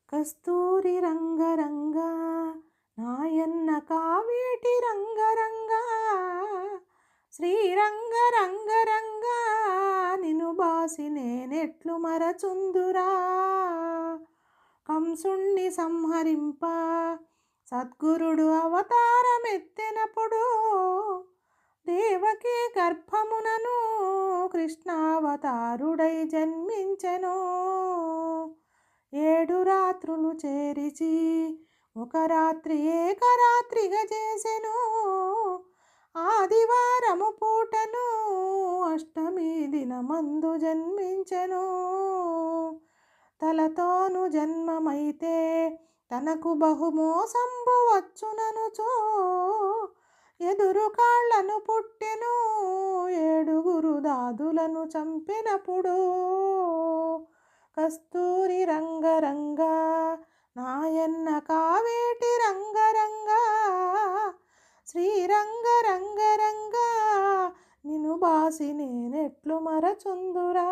కస్తూరి రంగరంగ నాయన్న కావేటి రంగరంగ శ్రీరంగ రంగరంగ నిను బాసి నేనెట్లు మరచుందురా. కంసుణ్ణి సంహరింప సద్గురుడు అవతారమెత్తెనప్పుడు దేవకీ గర్భమునను కృష్ణావతారుడై జన్మించెను. 7 రాత్రులు చేరిచి ఒక రాత్రి ఏకరాత్రిగా చేసెను. ఆదివారము పూటను అష్టమి దినమందు జన్మించెను. తలతోను జన్మమైతే తనకు బహుమోసంబు వచ్చుననుచో ఎదురు కాళ్లను పుట్టెను. 7 దాదులను చంపినప్పుడు కస్తూరి రంగరంగ నాయన్న కావేటి రంగరంగ శ్రీరంగ రంగరంగ నిను బాసి నేనెట్లు మరచుందురా.